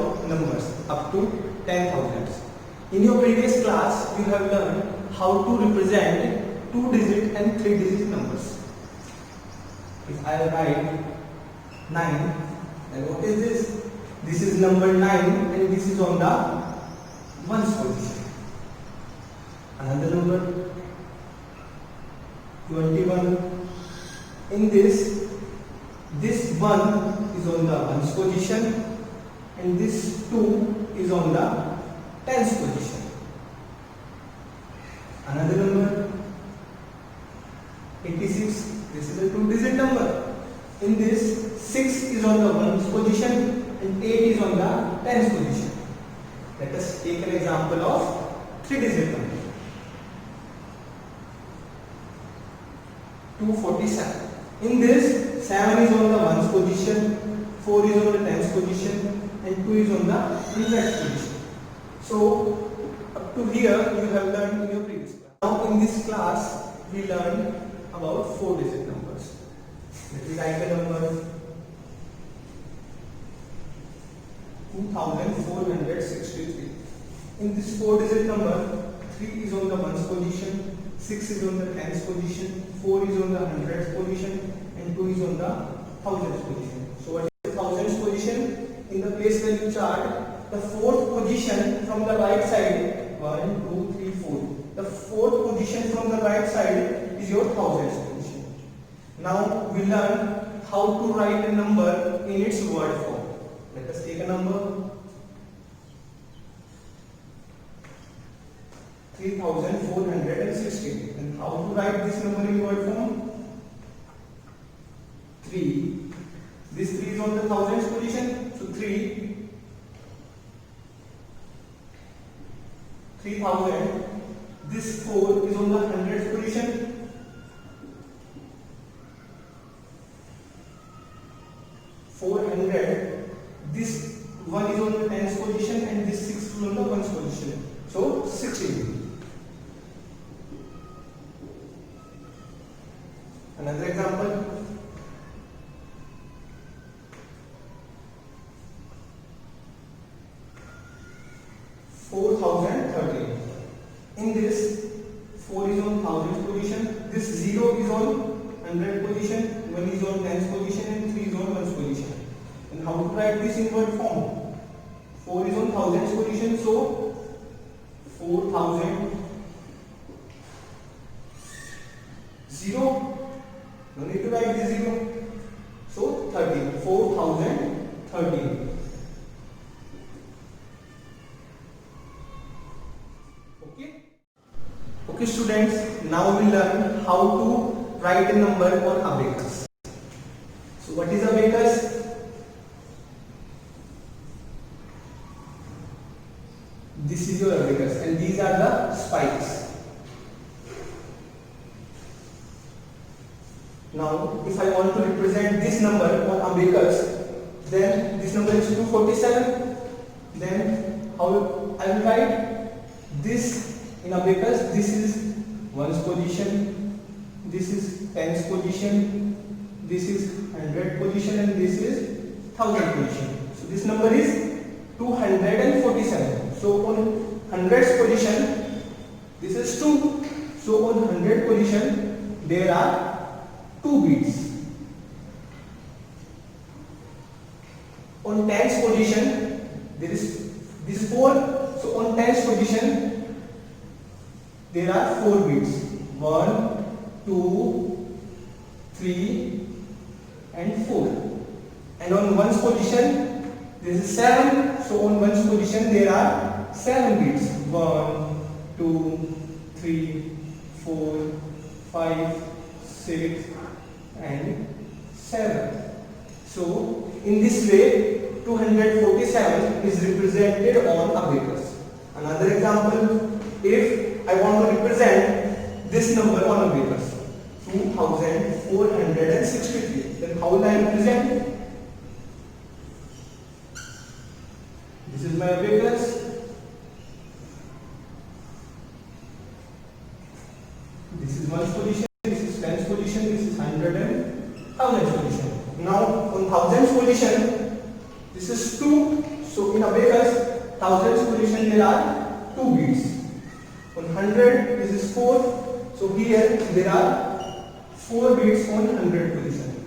about numbers up to 10,000. In your previous class, you have learned how to represent 2-digit and 3-digit numbers. If I write 9, then what is this? This is number 9 and this is on the ones position. Another number 21. In this 1 is on the ones position and this 2 is on the tens position. Another number 86. This is a 2-digit number. In this 6 is on the ones position and 8 is on the tens position. Let us take an example of 3-digit number. 247. In this 7 is on the ones position, 4 is on the tens position and 2 is on the hundreds position. So up to here you have learned in your previous class. Now in this class we learned about 4-digit numbers. Let me write the number 2463. In this 4-digit number, 3 is on the ones position, 6 is on the tens position, 4 is on the hundreds position and 2 is on the thousands position. So what is the thousands position? In the place value chart, the fourth position from the right side, 1, 2, 3, 4. The fourth position from the right side is your thousands position. Now we learn how to write a number in its word form. Let us take a number 3460. And how to write this number in word form? 3. This 3 is on the thousands position. So 3000. This 4 is on the hundreds position. 400. This 1 is on the tens position and this 6 is on the ones position. So 16. Another example. 4013. In this 4 is on thousands position, this 0 is on hundred position, 1 is on tens position and 3 is on ones position. And how to write this in word form? 4 is on thousands position, so 4000. 0, no need to write this 0. So 13, 4013. Okay students, now we learn how to write a number on abacus. So what is abacus? This is your abacus and these are the spikes. Now if I want to represent this number on abacus, then this number is 247. Then how I will write this in abacus? This is ones position, this is tens position, this is hundred position and this is thousand position. So this number is 247. So on hundreds position this is 2. So on 100 position there are 2 beats. On tens position there is this 4. So on tens position there are 4 beats. 1, 2, 3 and 4. And on ones position there is 7. So on ones position there are 7 beats. 1, 2, 3, 4, 5, 6 and 7. So in this way 247 is represented on abacus. Another example, if I want to represent this number on abacus, 2463, then how will I represent? This is my abacus. This is ones position, this is tens position, this is hundred and thousands position. Now on thousands position, this is 2. So in abacus, thousands position there are 2 beats. On 100 this is 4. So here there are 4 beats on 100 position.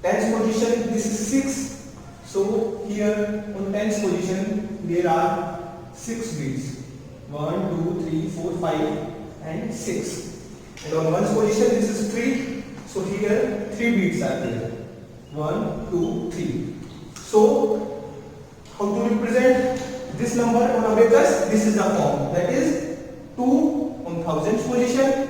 Tens position this is 6. So here on tens position there are 6 beats. 1, 2, 3, 4, 5 and 6. And on ones position this is 3. So here 3 beats are there. 1, 2, 3. So how to represent this number on abacus? This is the form. That is 2 on thousands position,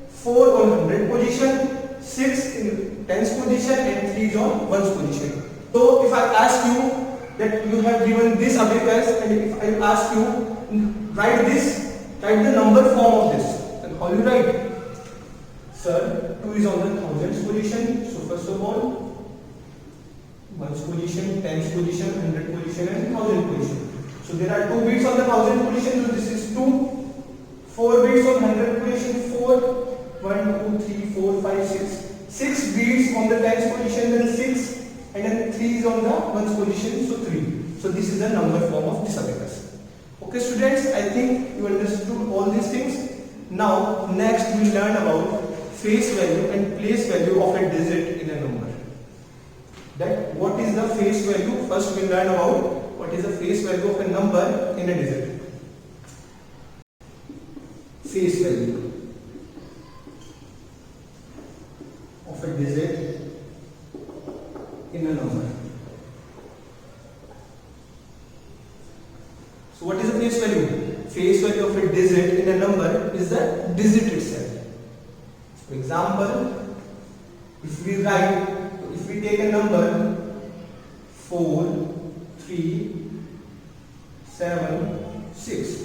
4 on 100 position, 6 in tens position and 3 is on ones position. So if I ask you that you have given this abacus and if I ask you write the number form of this, then how you write? Sir, 2 is on the thousands position. So first of all, ones position, tens position, 100 position and thousand position. So there are 2 beats on the thousand position. So this is 2. 4 beats on 100 position. 4. 1, 2, 3, 4, 5, 6. 6 beats on the tens position. Then 6. And then 3 is on the ones position. So 3. So this is the number form of this abacus. Okay students, I think you understood all these things. Now next we will learn about face value and place value of a digit in a number. That what is the face value? First we will learn about what is the face value of a number in a digit. Face value of a digit in a number. So what is the face value? Face value of a digit in a number is the digit itself. For example, if we take a number 4, 3, 7, 6,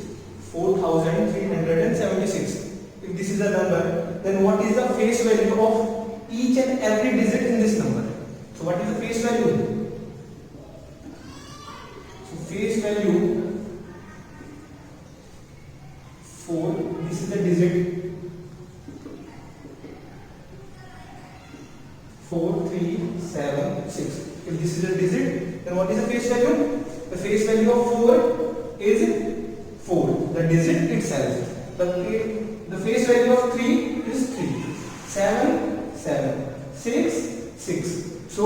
4376. If this is a number, then what is the face value of each and every digit in this number? So what is the face value? So face value 4, this is the digit 4, 3, 7, 6. If this is a digit, then what is the face value? The face value of 4 is 4, the digit itself. The face value of 3 is 3. 7, 7. 6, 6. So,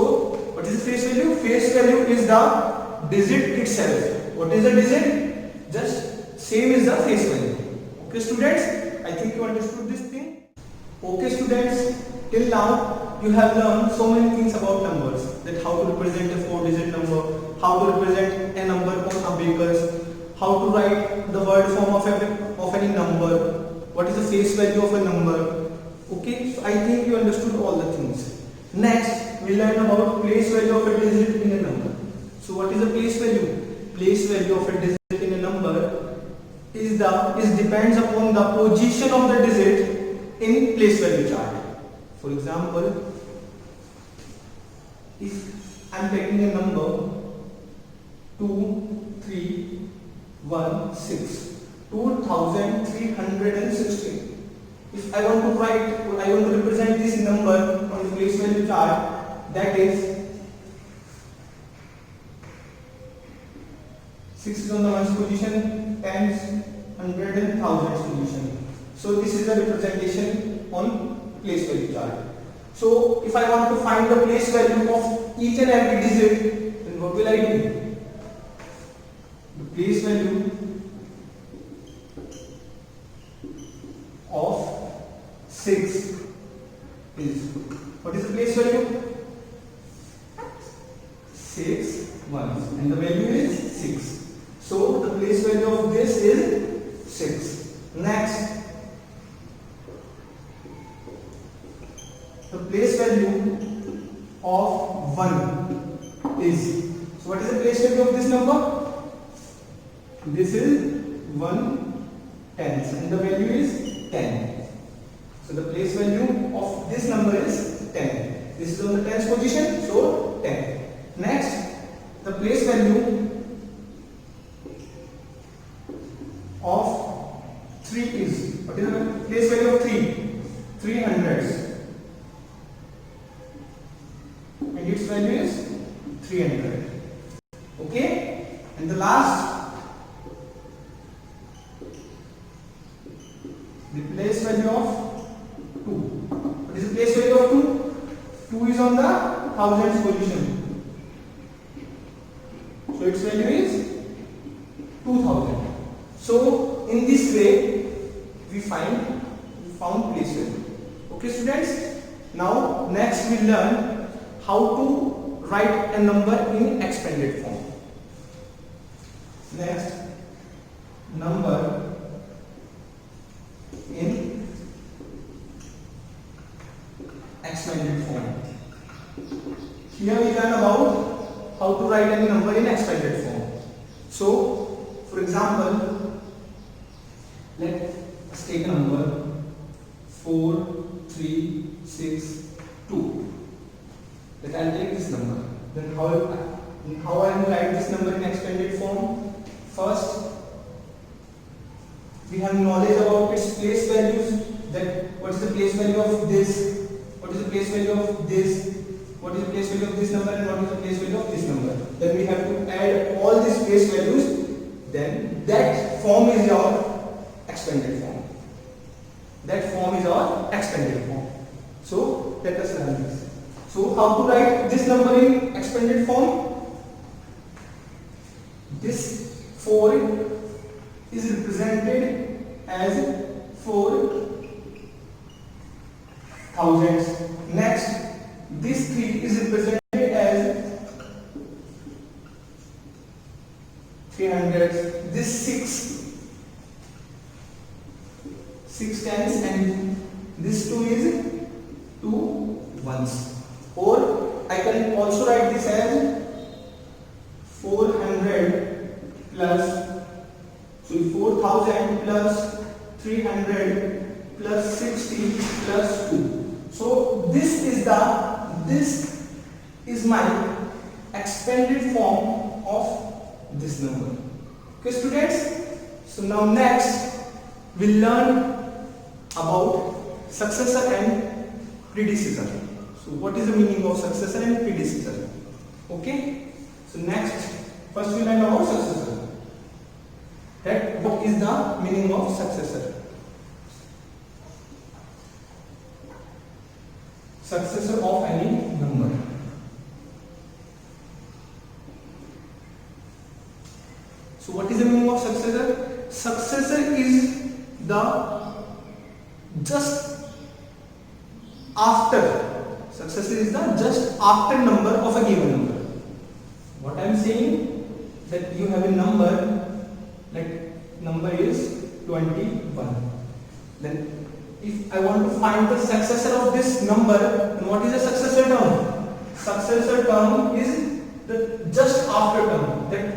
what is the face value? Face value is the digit itself. What is the digit? Just same is the face value. Okay students, I think you understood this thing. Okay students, till now you have learned so many things about numbers, that how to represent a 4-digit number, how to represent a number on abacus, how to write the word form of any number, what is the face value of a number. Okay, so I think you understood all the things. Next, we learn about place value of a digit in a number. So what is the place value? Place value of a digit in a number is depends upon the position of the digit in place value chart. For example, if I am taking a number 2, 3, 1, 6, 2316. If I want to represent this number on the place value chart, that is 6 is on the ones position, tens, hundred and thousands position. So this is the representation on place value chart. So if I want to find the place value of each and every digit, then what will I do? The place value of 6 is, what is the place value? 6 ones and the value is 6. So the place value of this is 6. Next, the place value of 1 is, so what is the place value of this number? This is 1 tenth and the value is 10. So the place value of this number is 10. This is on the tens position, so 10. Next, the place value of 3 is, what is the place value of 3? 3 hundreds. And its value is 300. the last, the place value of 2. What is the place value of 2? 2 is on the thousands position. So its value is 2000. So in this way we found place value. Okay students, now next we learn how to write a number in expanded form. Next, number in expanded form. Here we learn about how to write any number in expanded form. So, for example, let's take a number 4, 3, 6, 2. Let I'll take this number. Then how I will write this number in expanded form? First, we have knowledge about its place values. That what is the place value of this? What is the place value of this? What is the place value of this number and what is the place value of this number? Then we have to add all these place values. Then that form is our expanded form. That form is our expanded form. So let us learn this. So how to write this number in expanded form? This 4 is represented as 4 thousands. Next, this 3 is represented as 300s. This 6 tens, and this 2 is 2 ones. Or I can also write this as 400 plus, so 4000 plus 300 plus 60 plus 2. So this is my expanded form of this number. Okay students, so now next we'll learn about successor and predecessor. So what is the meaning of successor and predecessor? Okay, so next first we learn about successor. That what is the meaning of successor? Successor of any number. So what is the meaning of successor? Successor is the just after. Successor is the just after number of a given number. What I am saying, that you have a number, like number is 21. Then if I want to find the successor of this number, then what is the successor term? Successor term is the just after term. That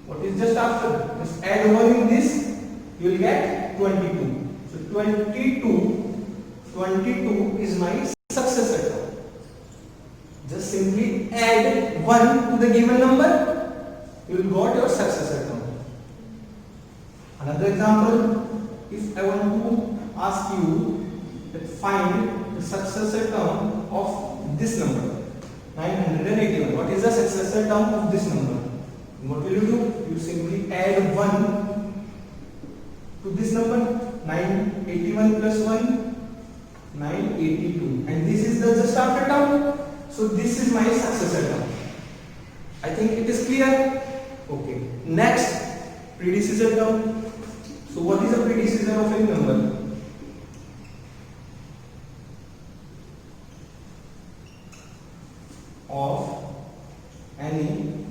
what is just after? Just add 1 in this, you will get 22. So 22 is my successor term. Just simply add 1 to the given number, you will got your successor term. Another example, if I want to ask you that find the successor term of this number 981. What is the successor term of this number? And what will you do? You simply add 1 to this number. 981 plus 1, 982, and this is the just after term. So this is my successor term. I think it is clear. Okay. Next, predecessor term. So what is the predecessor of any number? Of any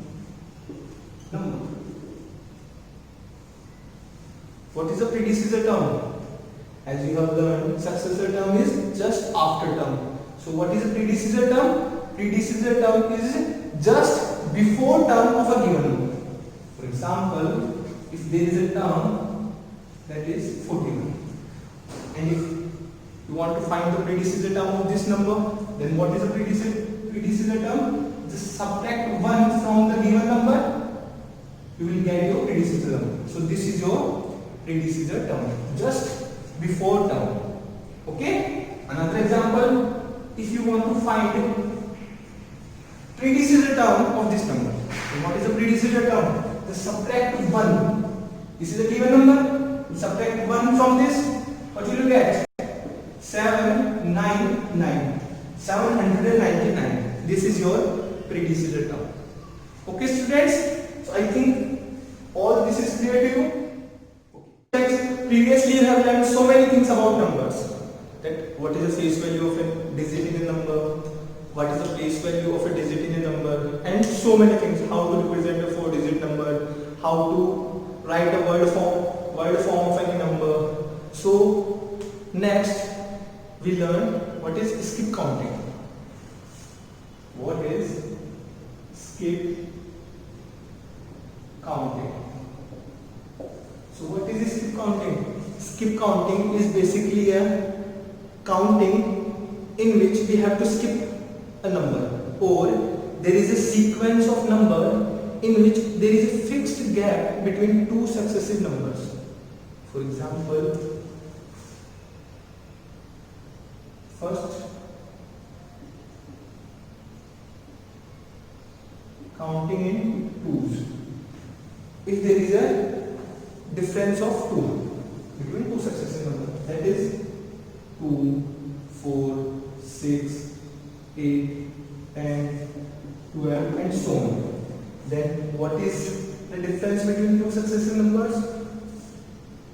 number. What is the predecessor term? As you have learned, successor term is just after term. So what is the predecessor term? Predecessor term is just before term of a given number. For example, if there is a term that is 41, and if you want to find the predecessor term of this number, then what is the predecessor term? Just subtract 1 from the given number, you will get your predecessor term. So this is your predecessor term, just before term. Okay? Another example, if you want to find predecessor term of this number, then what is the predecessor term? Just subtract 1. This is a given number. Subtract 1 from this. What will you get? 799. 799. This is your predecessor term. Okay, students. So I think all this is clear to you. Okay. Previously you have learned so many things about numbers. That what is the face value of a digit in a number, what is the place value of a digit in a number, and so many things. How to represent a 4-digit number, how to write a word form of any number. So next we learn what is skip counting. What is skip counting? So what is skip counting? Skip counting is basically a counting in which we have to skip a number, or there is a sequence of number in which there is a fixed gap between two successive numbers. For example, first counting in twos. If there is a difference of 2 between two successive numbers, that is 2, 4, 6, 8, 10, 12 and so on. Then what is the difference between two successive numbers?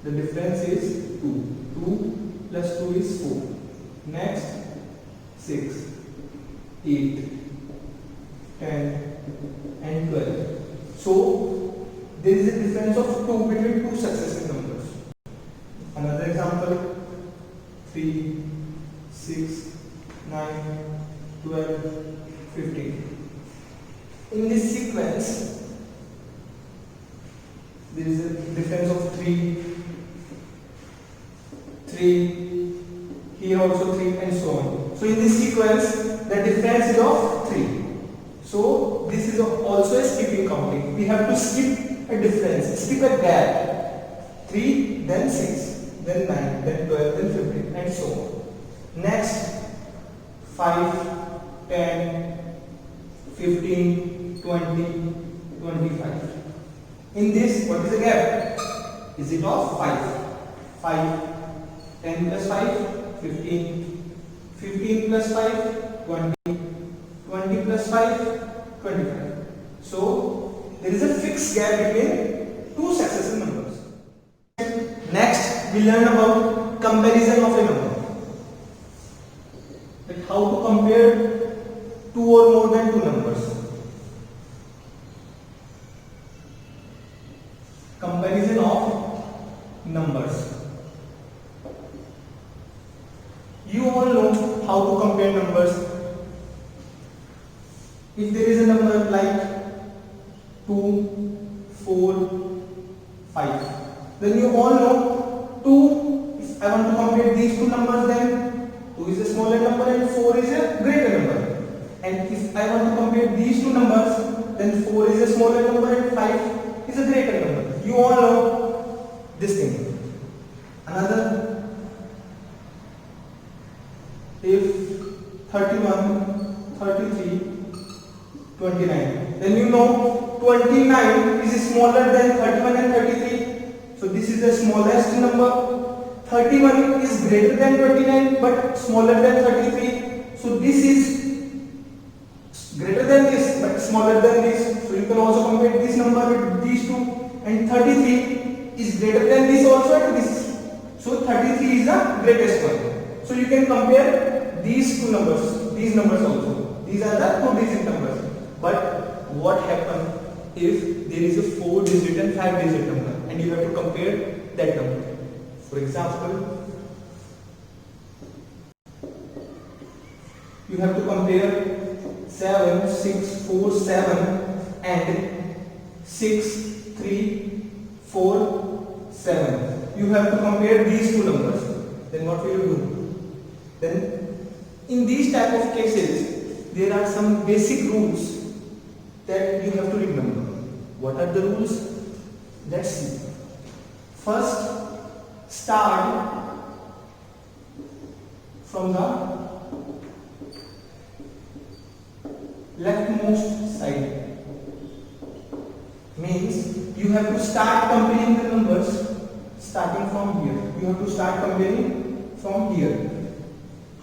The difference is 2. 2 plus 2 is 4. Next 6, 8, 10 and 12. So there is a difference of 2 between two successive numbers. Another example, 3, 6, 9, 12, 15. In this sequence, there is a difference of 3, here also 3 and so on. So in this sequence, the difference is of 3. So this is also a skipping counting. We have to skip a difference, skip a gap. 3, then 6, then 9, then 12, then 15 and so on. Next, 5, 10, 15, 20, 25. In this, what is the gap? Is it of 5? 5, 10 plus 5, 15, 15 plus 5, 20, 20 plus 5, 25. So, there is a fixed gap between two successive numbers. Next, we learn about comparison of a number. Like how to compare two or more than two numbers. Comparison of numbers. You all know how to compare numbers. If there is a number like 2, 4, 5, then you all know 2, if I want to compare these two numbers, then 2 is a smaller number and 4 is a greater number. And if I want to compare these two numbers, then 4 is a smaller number and 5 is a greater number. You all know this thing. Another, if 31, 33, 29, then you know 29 is smaller than 31 and 33. So this is the smallest number. 31 is greater than 29 but smaller than 33. So this is greater than this but smaller than this. So you can also compare this number with these two. And 33 is greater than this also and this. So 33 is the greatest one. So you can compare these two numbers, these numbers also. These are the 2-digit numbers. But what happens if there is a 4-digit and 5-digit number and you have to compare that number? For example, you have to compare 7, 6, 4, 7 and 6, 3, 4, 7. You have to compare these two numbers. Then what will you do? Then in these type of cases, there are some basic rules that you have to remember. What are the rules? Let's see. First, start from the leftmost side. Means you have to start comparing the numbers starting from here. You have to start comparing from here.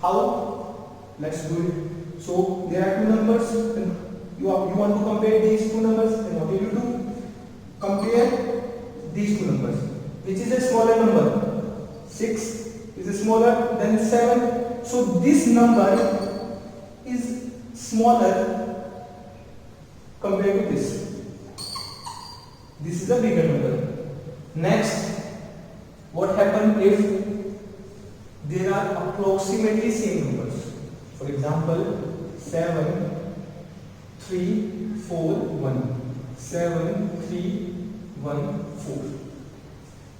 How? Let's do it. So there are two numbers. You want to compare these two numbers. Then what will you do? Compare these two numbers. Which is a smaller number? 6 is smaller than 7. So this number is smaller compared to this. This is a bigger number. Next, what happens if there are approximately same numbers? For example, 7, 3, 4, 1. 7, 3, 1, 4.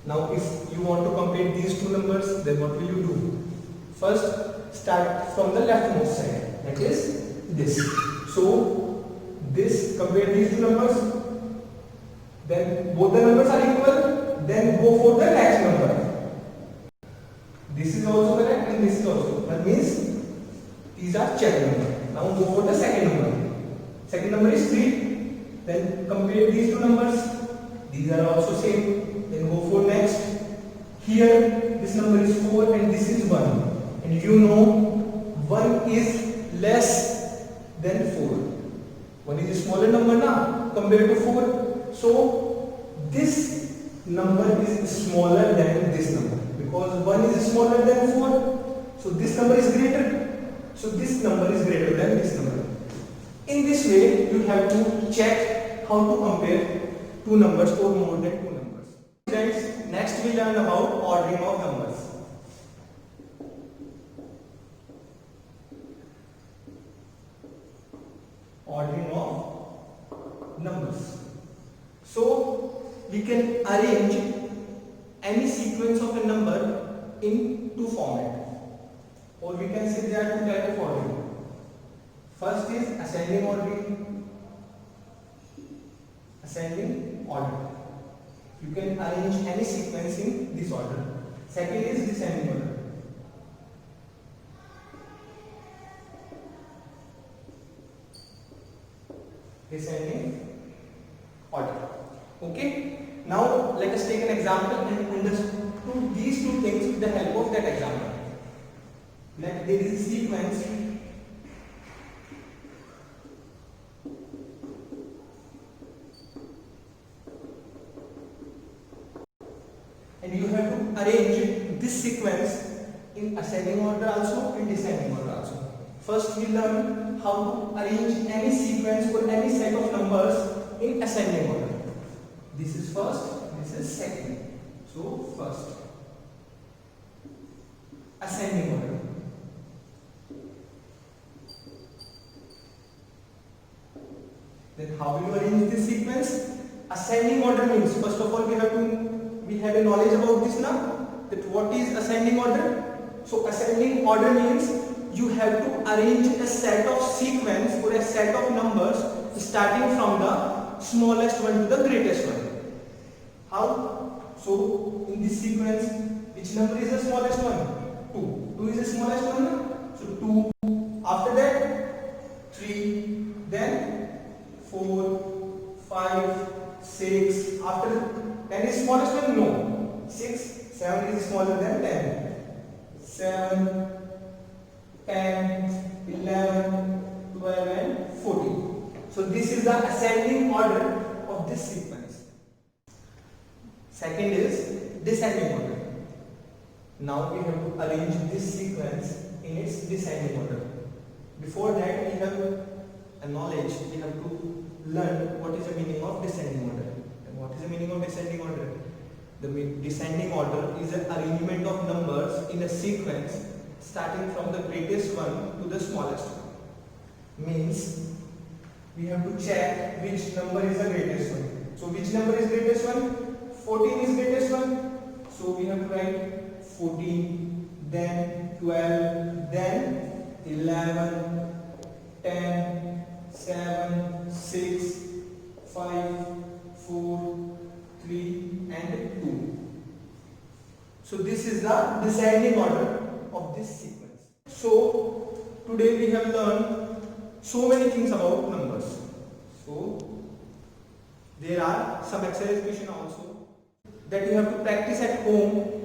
Now if you want to compare these two numbers, then what will you do? First, start from the leftmost side, that is this. So this, compare these two numbers, then both the numbers are equal, then go for the next number. This is also correct and this is also. That means these are check numbers. Now go for the second number. Second number is 3. Then compare these two numbers. These are also same. Then go for next. Here this number is 4 and this is 1. And you know 1 is less than 4. 1 is a smaller number now compared to 4. So this number is smaller than this number because 1 is smaller than 4. So this number is greater. So this number is greater than this number. In this way, you have to check how to compare two numbers or more than two numbers. Friends, next we learn about ordering of numbers. Ordering of numbers. So we can arrange any sequence of a number in two formats, or we can say there are two types of ordering. First is ascending ordering. Ascending order. You can arrange any sequence in this order. Second is descending order. Descending order. Okay. Now let us take an example and understand these two things with the help of that example. Like there is a sequence and you have to arrange this sequence in ascending order also and descending order also. First we learn how to arrange any sequence or any set of numbers in ascending order. This is first, this is second. So first, ascending order. Then how will you arrange this sequence? Ascending order means, first of all we have a knowledge about this now, that what is ascending order. So ascending order means you have to arrange a set of sequence or a set of numbers starting from the smallest one to the greatest one. How? So in this sequence, which number is the smallest one? 2. 2 is the smallest one. So 2. After that 3. Then 4, 5, 6. After 10 is smallest one? No. 6. 7 is smaller than 10. 7, 10, 11, 12 and 14. So this is the ascending order of this sequence. Second is descending order. Now we have to arrange this sequence in its descending order. Before that we have a knowledge, we have to learn what is the meaning of descending order. And what is the meaning of descending order? The descending order is an arrangement of numbers in a sequence starting from the greatest one to the smallest one. Means we have to check which number is the greatest one. So which number is greatest one? 14 is greatest one. So we have to write 14, then 12, then 11, 10, 7, 6, 5, 4, 3 and 2. So this is the descending order of this sequence. So today we have learned so many things about numbers. So there are some some exercise question also that you have to practice at home